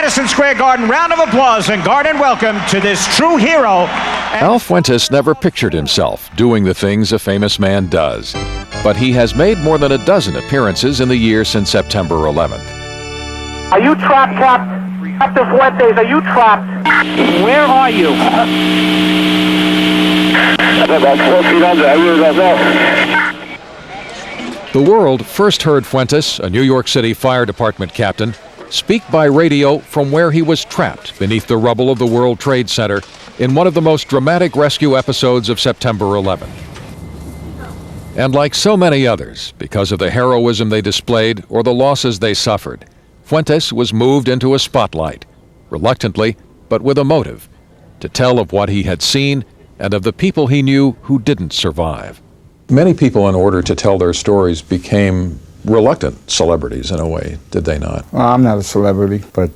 Madison Square Garden. Round of applause and garden welcome to this true hero. Al Fuentes never pictured himself doing the things a famous man does, but he has made more than a dozen appearances in the year since September 11th. Are you trapped, Captain Fuentes? Are you trapped? Where are you? About 4 feet under. I really don't know. The world first heard Fuentes, a New York City Fire Department captain, speak by radio from where he was trapped beneath the rubble of the World Trade Center in one of the most dramatic rescue episodes of September 11th. And like so many others, because of the heroism they displayed or the losses they suffered, Fuentes was moved into a spotlight, reluctantly, but with a motive, to tell of what he had seen and of the people he knew who didn't survive. Many people, in order to tell their stories, became reluctant celebrities in a way, did they not? Well, I'm not a celebrity, but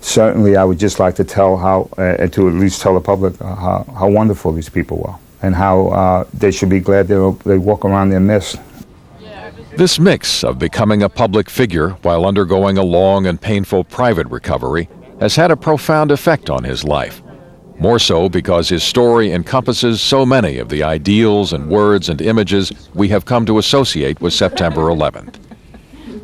certainly I would just like to tell how, to at least tell the public how wonderful these people were, and how they should be glad they walk around their midst. This mix of becoming a public figure while undergoing a long and painful private recovery has had a profound effect on his life. More so because his story encompasses so many of the ideals and words and images we have come to associate with September 11th.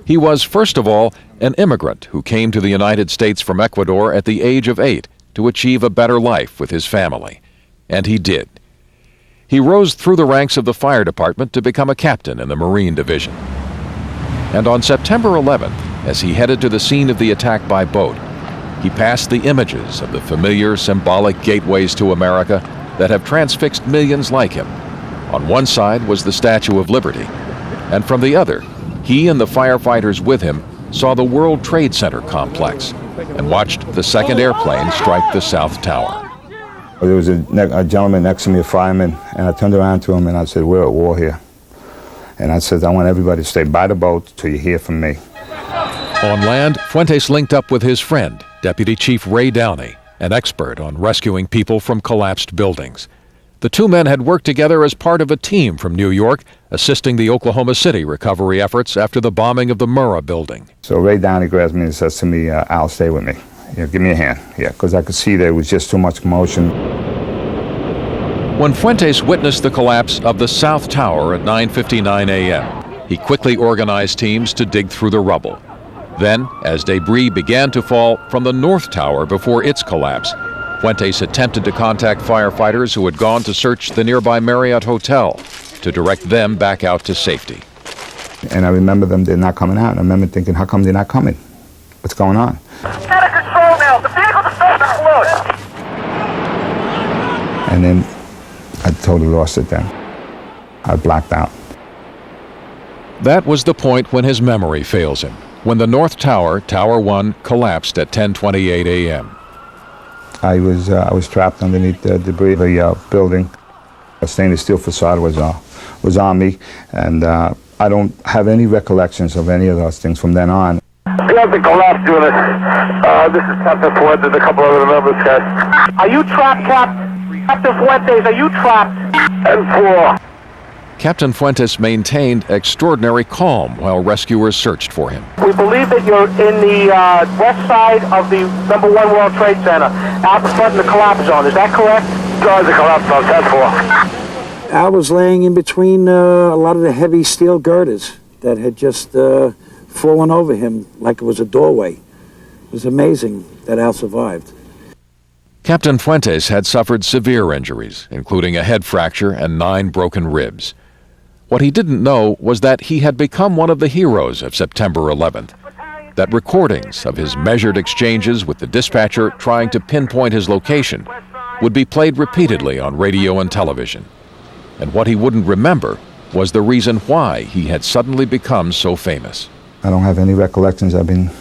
He was, first of all, an immigrant who came to the United States from Ecuador at the age of 8 to achieve a better life with his family. And he did. He rose through the ranks of the fire department to become a captain in the Marine Division. And on September 11th, as he headed to the scene of the attack by boat, he passed the images of the familiar symbolic gateways to America that have transfixed millions like him. On one side was the Statue of Liberty, and from the other, he and the firefighters with him saw the World Trade Center complex and watched the second airplane strike the South Tower. There was a gentleman next to me, a fireman, and I turned around to him and I said, "We're at war here." And I said, "I want everybody to stay by the boat till you hear from me." On land, Fuentes linked up with his friend, Deputy Chief Ray Downey, an expert on rescuing people from collapsed buildings. The two men had worked together as part of a team from New York, assisting the Oklahoma City recovery efforts after the bombing of the Murrah building. So Ray Downey grabs me and says to me, "Al, stay with me. Give me a hand." Yeah, because I could see there was just too much commotion. When Fuentes witnessed the collapse of the South Tower at 9:59 a.m., he quickly organized teams to dig through the rubble. Then, as debris began to fall from the North Tower before its collapse, Fuentes attempted to contact firefighters who had gone to search the nearby Marriott Hotel to direct them back out to safety. And I remember them, they're not coming out. And I remember thinking, how come they're not coming? What's going on? Get out of control now. The vehicle is starting to explode. And then I totally lost it then. I blacked out. That was the point when his memory fails him, when the North Tower, Tower 1, collapsed at 10:28 a.m. I was trapped underneath the debris of the building. A stainless steel facade was on me, and I don't have any recollections of any of those things from then on. We have the collapse unit. This is Captain Fuentes, a couple other members, guys. Are you trapped, Captain Fuentes? Are you trapped? And 4. Captain Fuentes maintained extraordinary calm while rescuers searched for him. We believe that you're in the west side of the #1 World Trade Center, out in front of the collapse zone. Is that correct? No, the collapse zone, 10-4. Al was laying in between a lot of the heavy steel girders that had just fallen over him like it was a doorway. It was amazing that Al survived. Captain Fuentes had suffered severe injuries, including a head fracture and 9 broken ribs. What he didn't know was that he had become one of the heroes of September 11th, that recordings of his measured exchanges with the dispatcher trying to pinpoint his location would be played repeatedly on radio and television. And what he wouldn't remember was the reason why he had suddenly become so famous. I don't have any recollections. I've been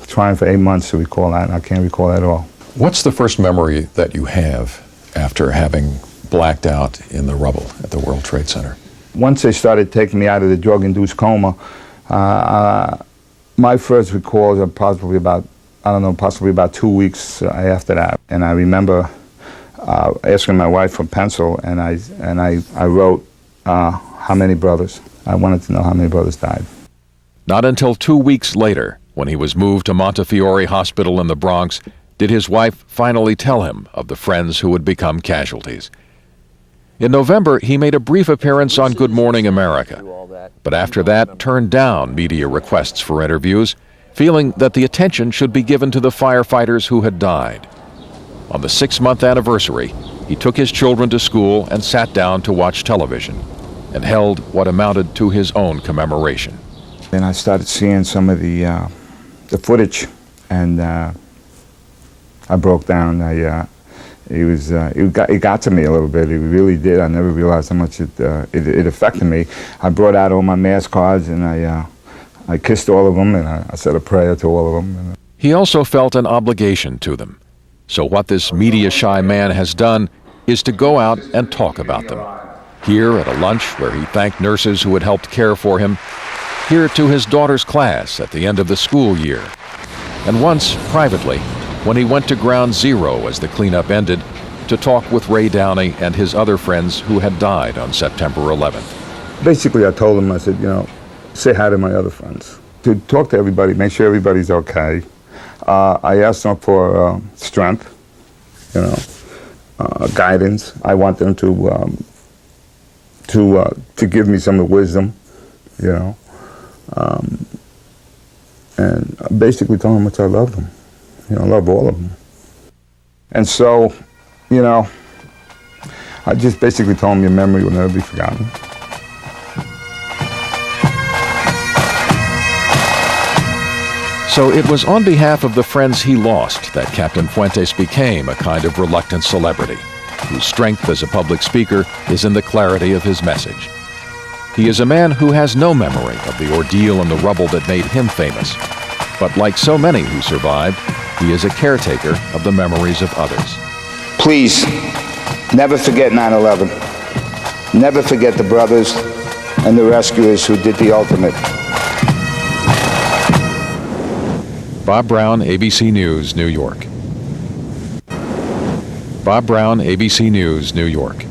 trying for 8 months to recall that, and I can't recall that at all. What's the first memory that you have after having blacked out in the rubble at the World Trade Center? Once they started taking me out of the drug-induced coma, my first recalls are possibly about 2 weeks after that. And I remember asking my wife for a pencil, and I wrote how many brothers. I wanted to know how many brothers died. Not until 2 weeks later, when he was moved to Montefiore Hospital in the Bronx, did his wife finally tell him of the friends who would become casualties. In November, he made a brief appearance on Good Morning America, but after that turned down media requests for interviews, feeling that the attention should be given to the firefighters who had died. On the 6-month anniversary, he took his children to school and sat down to watch television, and held what amounted to his own commemoration. Then I started seeing some of the footage, and I broke down. It got to me a little bit. It really did. I never realized how much it affected me. I brought out all my mass cards, and I kissed all of them, and I said a prayer to all of them. He also felt an obligation to them. So what this media-shy man has done is to go out and talk about them. Here at a lunch where he thanked nurses who had helped care for him, here to his daughter's class at the end of the school year, and once privately when he went to Ground Zero as the cleanup ended to talk with Ray Downey and his other friends who had died on September 11th. Basically, I told him, I said, say hi to my other friends. To talk to everybody, make sure everybody's okay. I asked them for strength, guidance. I want them to give me some of wisdom, and I basically told them how much I love them. I love all of them. And so, I just basically told them your memory will never be forgotten. So it was on behalf of the friends he lost that Captain Fuentes became a kind of reluctant celebrity, whose strength as a public speaker is in the clarity of his message. He is a man who has no memory of the ordeal and the rubble that made him famous. But like so many who survived, he is a caretaker of the memories of others. Please, never forget 9/11. Never forget the brothers and the rescuers who did the ultimate. Bob Brown, ABC News, New York. Bob Brown, ABC News, New York.